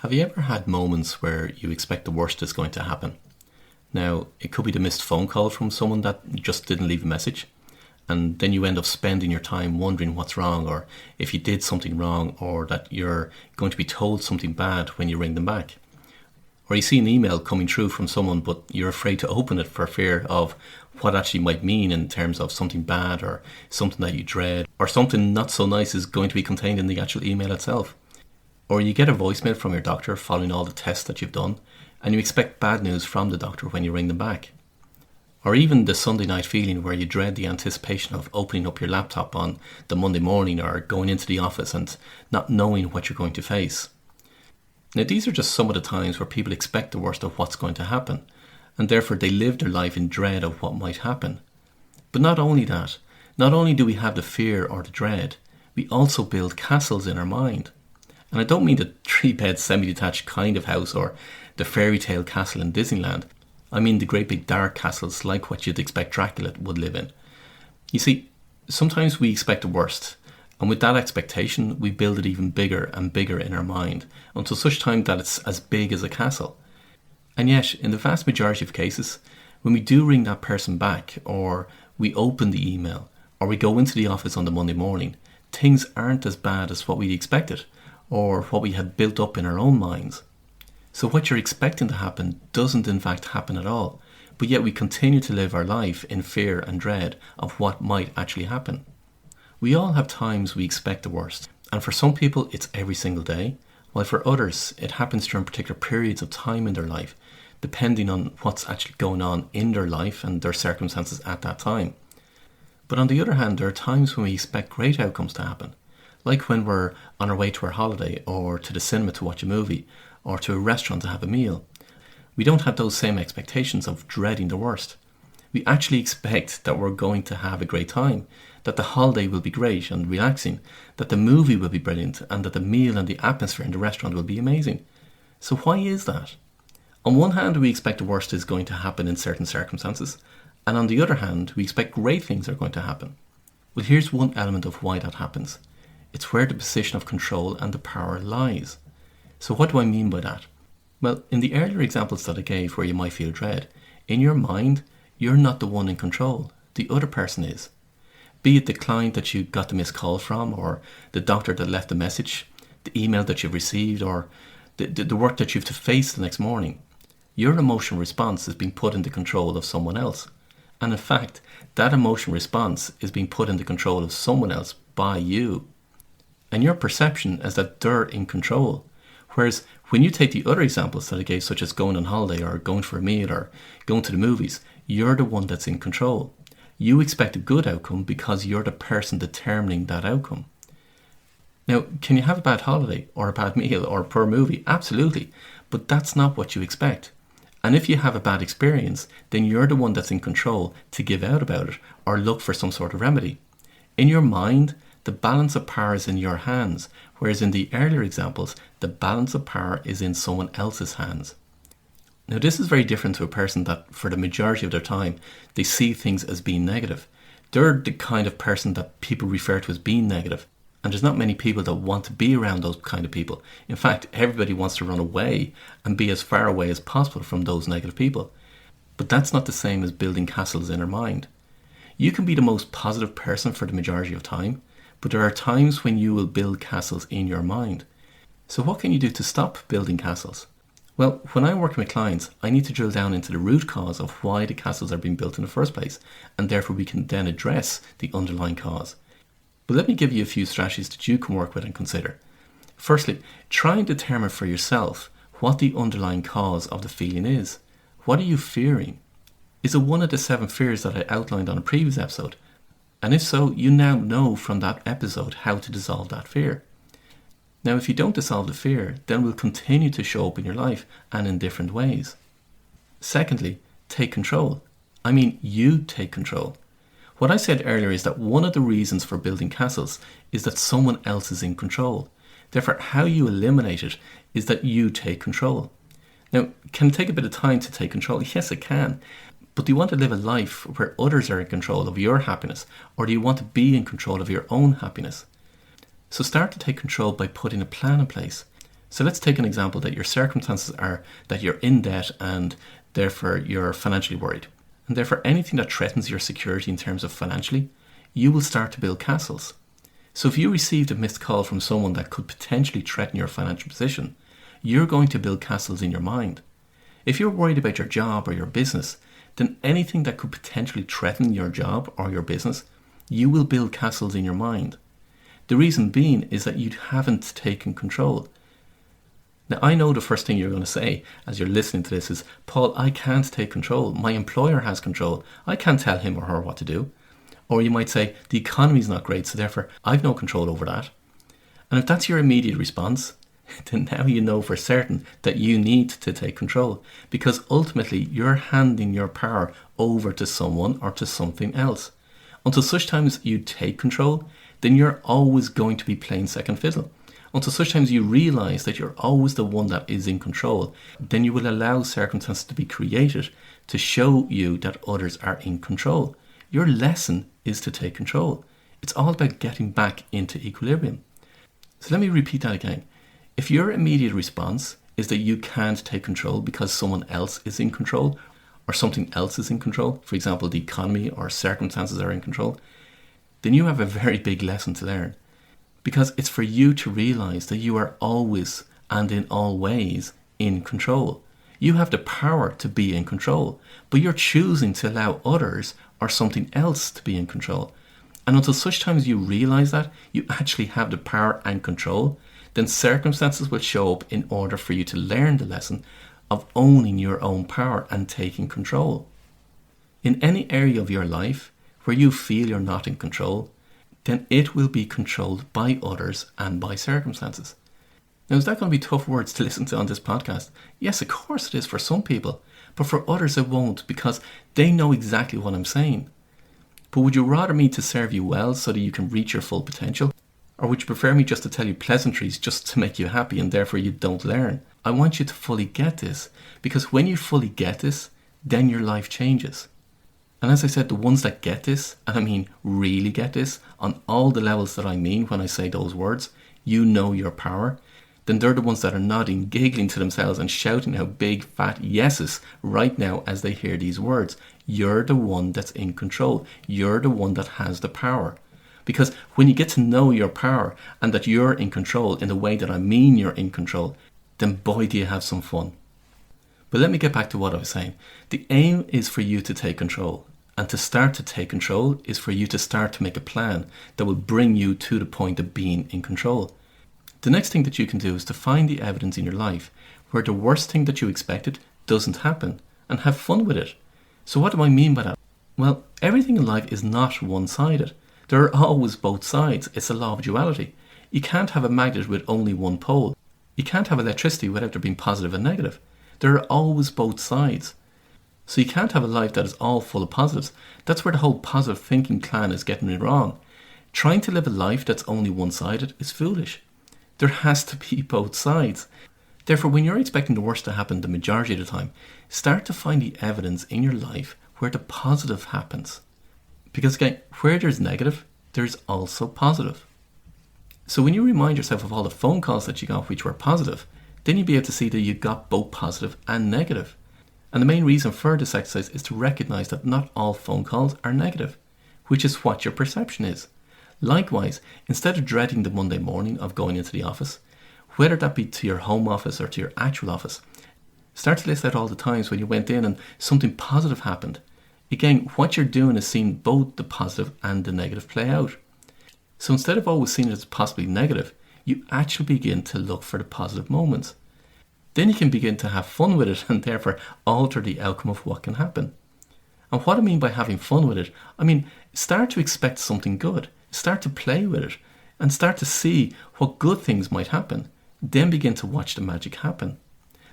Have you ever had moments where you expect the worst is going to happen? Now, it could be the missed phone call from someone that just didn't leave a message, and then you end up spending your time wondering what's wrong, or if you did something wrong, or that you're going to be told something bad when you ring them back. Or you see an email coming through from someone, but you're afraid to open it for fear of what actually might mean in terms of something bad, or something that you dread, or something not so nice is going to be contained in the actual email itself. Or you get a voicemail from your doctor following all the tests that you've done, and you expect bad news from the doctor when you ring them back. Or even the Sunday night feeling where you dread the anticipation of opening up your laptop on the Monday morning, or going into the office and not knowing what you're going to face. Now, these are just some of the times where people expect the worst of what's going to happen, and therefore they live their life in dread of what might happen. But not only that, not only do we have the fear or the dread, we also build castles in our mind. And I don't mean the 3-bed semi-detached kind of house or the fairy tale castle in Disneyland. I mean the great big dark castles like what you'd expect Dracula would live in. You see, sometimes we expect the worst, and with that expectation we build it even bigger and bigger in our mind until such time that it's as big as a castle. And yet, in the vast majority of cases, when we do ring that person back, or we open the email, or we go into the office on the Monday morning, things aren't as bad as what we expected, or what we had built up in our own minds. So what you're expecting to happen doesn't in fact happen at all, but yet we continue to live our life in fear and dread of what might actually happen. We all have times we expect the worst, and for some people it's every single day, while for others it happens during particular periods of time in their life, depending on what's actually going on in their life and their circumstances at that time. But on the other hand, there are times when we expect great outcomes to happen, like when we're on our way to our holiday, or to the cinema to watch a movie, or to a restaurant to have a meal. We don't have those same expectations of dreading the worst. We actually expect that we're going to have a great time, that the holiday will be great and relaxing, that the movie will be brilliant, and that the meal and the atmosphere in the restaurant will be amazing. So why is that? On one hand, we expect the worst is going to happen in certain circumstances, and on the other hand, we expect great things are going to happen. Well, here's one element of why that happens. It's where the position of control and the power lies. So what do I mean by that? Well, in the earlier examples that I gave where you might feel dread, in your mind, you're not the one in control. The other person is. Be it the client that you got the missed call from, or the doctor that left the message, the email that you've received, or the work that you have to face the next morning. Your emotional response is being put into control of someone else. And in fact, that emotional response is being put into control of someone else by you. And your perception is that they're in control. Whereas when you take the other examples that I gave, such as going on holiday, or going for a meal, or going to the movies, you're the one that's in control. You expect a good outcome because you're the person determining that outcome. Now, can you have a bad holiday, or a bad meal, or a poor movie? Absolutely. But that's not what you expect. And if you have a bad experience, then you're the one that's in control to give out about it, or look for some sort of remedy. In your mind, the balance of power is in your hands, whereas in the earlier examples, the balance of power is in someone else's hands. Now, this is very different to a person that, for the majority of their time, they see things as being negative. They're the kind of person that people refer to as being negative, and there's not many people that want to be around those kind of people. In fact, everybody wants to run away and be as far away as possible from those negative people. But that's not the same as building castles in our mind. You can be the most positive person for the majority of time, but there are times when you will build castles in your mind. So what can you do to stop building castles? Well, when I'm working with clients, I need to drill down into the root cause of why the castles are being built in the first place, and therefore we can then address the underlying cause. But let me give you a few strategies that you can work with and consider. Firstly, try and determine for yourself what the underlying cause of the feeling is. What are you fearing? Is it one of the 7 fears that I outlined on a previous episode? And if so, you now know from that episode how to dissolve that fear. Now, if you don't dissolve the fear, then it will continue to show up in your life, and in different ways. Secondly, take control. I mean, you take control. What I said earlier is that one of the reasons for building castles is that someone else is in control. Therefore, how you eliminate it is that you take control. Now, can it take a bit of time to take control? Yes, it can. But do you want to live a life where others are in control of your happiness, or do you want to be in control of your own happiness? So start to take control by putting a plan in place. So let's take an example that your circumstances are that you're in debt and therefore you're financially worried. And therefore anything that threatens your security in terms of financially, you will start to build castles. So if you received a missed call from someone that could potentially threaten your financial position, you're going to build castles in your mind. If you're worried about your job or your business, then anything that could potentially threaten your job or your business, you will build castles in your mind. The reason being is that you haven't taken control. Now, I know the first thing you're going to say as you're listening to this is, Paul, I can't take control. My employer has control. I can't tell him or her what to do. Or you might say, the economy's not great, so therefore I've no control over that. And if that's your immediate response, then now you know for certain that you need to take control, because ultimately you're handing your power over to someone or to something else. Until such times you take control, then you're always going to be playing second fiddle. Until such times you realize that you're always the one that is in control, then you will allow circumstances to be created to show you that others are in control. Your lesson is to take control. It's all about getting back into equilibrium. So let me repeat that again. If your immediate response is that you can't take control because someone else is in control or something else is in control, for example, the economy or circumstances are in control, then you have a very big lesson to learn. Because it's for you to realize that you are always and in all ways in control. You have the power to be in control, but you're choosing to allow others or something else to be in control. And until such times you realize that you actually have the power and control, then circumstances will show up in order for you to learn the lesson of owning your own power and taking control. In any area of your life where you feel you're not in control, then it will be controlled by others and by circumstances. Now, is that going to be tough words to listen to on this podcast? Yes, of course it is for some people, but for others it won't, because they know exactly what I'm saying. But would you rather me to serve you well so that you can reach your full potential? Or would you prefer me just to tell you pleasantries just to make you happy and therefore you don't learn? I want you to fully get this, because when you fully get this, then your life changes. And as I said, the ones that get this, and I mean really get this, on all the levels that I mean when I say those words, you know your power, then they're the ones that are nodding, giggling to themselves and shouting out big fat yeses right now as they hear these words. You're the one that's in control. You're the one that has the power. Because when you get to know your power and that you're in control in the way that I mean you're in control, then boy do you have some fun. But let me get back to what I was saying. The aim is for you to take control. And to start to take control is for you to start to make a plan that will bring you to the point of being in control. The next thing that you can do is to find the evidence in your life where the worst thing that you expected doesn't happen, and have fun with it. So what do I mean by that? Well, everything in life is not one-sided. There are always both sides. It's a law of duality. You can't have a magnet with only one pole. You can't have electricity without there being positive and negative. There are always both sides. So you can't have a life that is all full of positives. That's where the whole positive thinking clan is getting it wrong. Trying to live a life that's only one-sided is foolish. There has to be both sides. Therefore, when you're expecting the worst to happen the majority of the time, start to find the evidence in your life where the positive happens. Because again, where there's negative, there's also positive. So when you remind yourself of all the phone calls that you got which were positive, then you'll be able to see that you got both positive and negative. And the main reason for this exercise is to recognize that not all phone calls are negative, which is what your perception is. Likewise, instead of dreading the Monday morning of going into the office, whether that be to your home office or to your actual office, start to list out all the times when you went in and something positive happened. Again, what you're doing is seeing both the positive and the negative play out. So instead of always seeing it as possibly negative, you actually begin to look for the positive moments. Then you can begin to have fun with it and therefore alter the outcome of what can happen. And what I mean by having fun with it, I mean start to expect something good. Start to play with it and start to see what good things might happen. Then begin to watch the magic happen.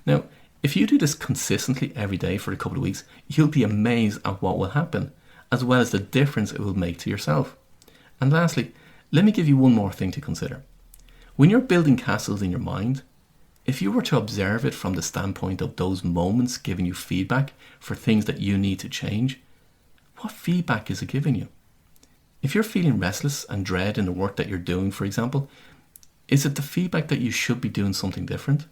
Now, if you do this consistently every day for a couple of weeks, you'll be amazed at what will happen, as well as the difference it will make to yourself. And lastly, let me give you one more thing to consider. When you're building castles in your mind, if you were to observe it from the standpoint of those moments giving you feedback for things that you need to change, what feedback is it giving you? If you're feeling restless and dread in the work that you're doing, for example, Is it the feedback that you should be doing something different?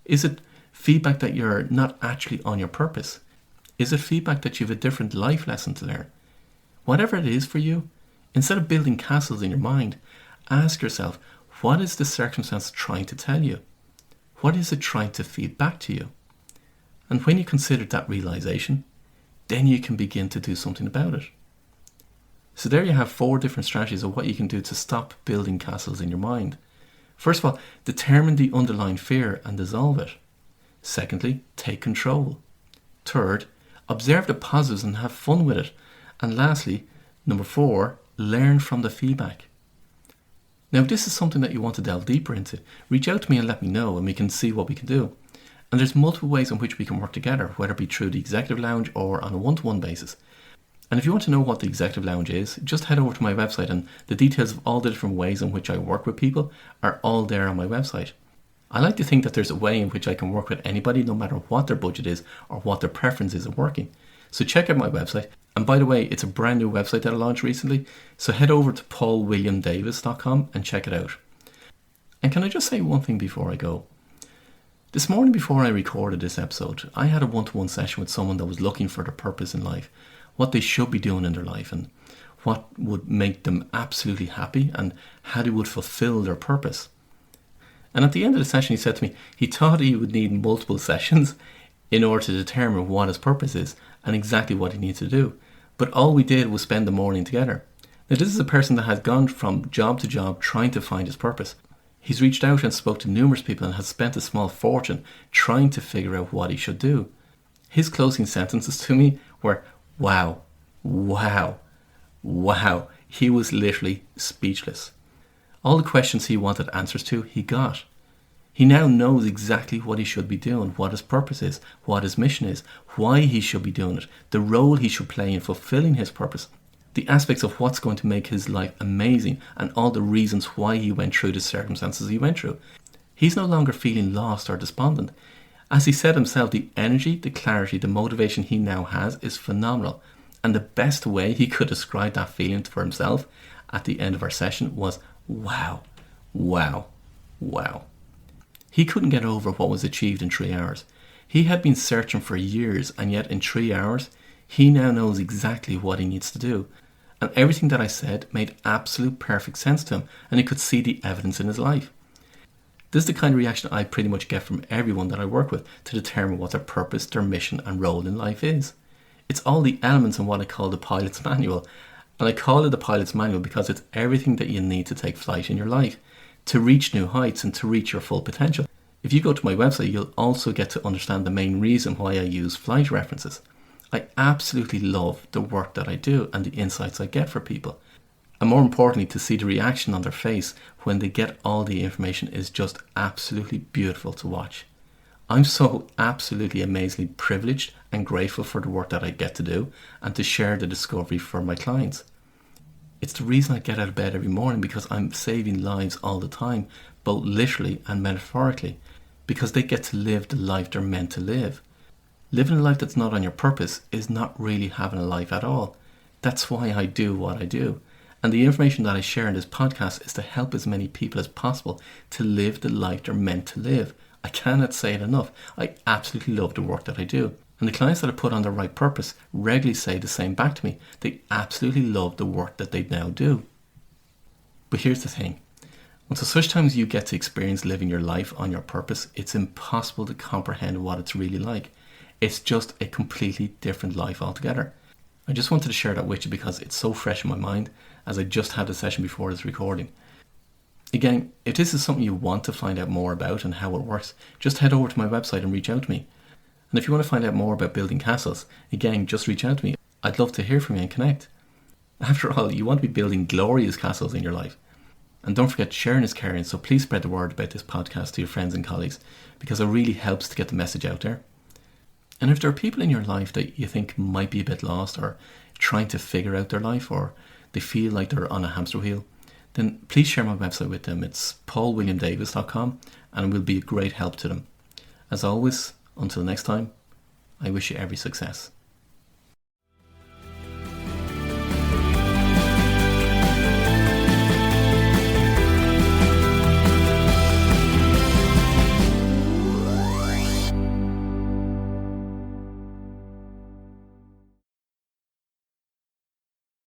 Is it feedback that you're not actually on your purpose? Is it feedback that you have a different life lesson to learn? Whatever it is for you, instead of building castles in your mind, ask yourself, what is the circumstance trying to tell you? What is it trying to feed back to you? And when you consider that realization, then you can begin to do something about it. So there you have 4 different strategies of what you can do to stop building castles in your mind. First of all, determine the underlying fear and dissolve it. Secondly, take control. Third, observe the positives and have fun with it. And lastly, number 4, learn from the feedback. Now, if this is something that you want to delve deeper into, reach out to me and let me know, and we can see what we can do. And there's multiple ways in which we can work together, whether it be through the Executive Lounge or on a one-to-one basis. And if you want to know what the Executive Lounge is, just head over to my website, and the details of all the different ways in which I work with people are all there on my website. I like to think that there's a way in which I can work with anybody, no matter what their budget is or what their preference is of working. So check out my website. And by the way, it's a brand new website that I launched recently. So head over to paulwilliamdavis.com and check it out. And can I just say one thing before I go? This morning before I recorded this episode, I had a one-to-one session with someone that was looking for their purpose in life, what they should be doing in their life, and what would make them absolutely happy, and how they would fulfill their purpose. And at the end of the session, he said to me, he thought he would need multiple sessions in order to determine what his purpose is and exactly what he needs to do. But all we did was spend the morning together. Now, this is a person that has gone from job to job trying to find his purpose. He's reached out and spoke to numerous people and has spent a small fortune trying to figure out what he should do. His closing sentences to me were, wow, wow, wow. He was literally speechless. All the questions he wanted answers to, he got. He now knows exactly what he should be doing, what his purpose is, what his mission is, why he should be doing it, the role he should play in fulfilling his purpose, the aspects of what's going to make his life amazing, and all the reasons why he went through the circumstances he went through. He's no longer feeling lost or despondent. As he said himself, the energy, the clarity, the motivation he now has is phenomenal. And the best way he could describe that feeling for himself at the end of our session was, wow, wow, wow. He couldn't get over what was achieved in 3 hours. He had been searching for years, and yet in 3 hours, he now knows exactly what he needs to do. And everything that I said made absolute perfect sense to him, and he could see the evidence in his life. This is the kind of reaction I pretty much get from everyone that I work with to determine what their purpose, their mission and role in life is. It's all the elements in what I call the pilot's manual. And I call it the pilot's manual because it's everything that you need to take flight in your life, to reach new heights and to reach your full potential. If you go to my website, you'll also get to understand the main reason why I use flight references. I absolutely love the work that I do and the insights I get for people. And more importantly, to see the reaction on their face when they get all the information is just absolutely beautiful to watch. I'm so absolutely amazingly privileged and grateful for the work that I get to do and to share the discovery for my clients. It's the reason I get out of bed every morning, because I'm saving lives all the time, both literally and metaphorically, because they get to live the life they're meant to live. Living a life that's not on your purpose is not really having a life at all. That's why I do what I do. And the information that I share in this podcast is to help as many people as possible to live the life they're meant to live. I cannot say it enough. I absolutely love the work that I do. And the clients that I put on the right purpose regularly say the same back to me. They absolutely love the work that they now do. But here's the thing. Until such times as you get to experience living your life on your purpose, it's impossible to comprehend what it's really like. It's just a completely different life altogether. I just wanted to share that with you because it's so fresh in my mind, as I just had a session before this recording. Again, if this is something you want to find out more about and how it works, just head over to my website and reach out to me. And if you want to find out more about building castles, again, just reach out to me. I'd love to hear from you and connect. After all, you want to be building glorious castles in your life. And don't forget, sharing is caring, so please spread the word about this podcast to your friends and colleagues, because it really helps to get the message out there. And if there are people in your life that you think might be a bit lost or trying to figure out their life, or they feel like they're on a hamster wheel, then please share my website with them. It's paulwilliamdavis.com, and it will be a great help to them. As always, until next time, I wish you every success.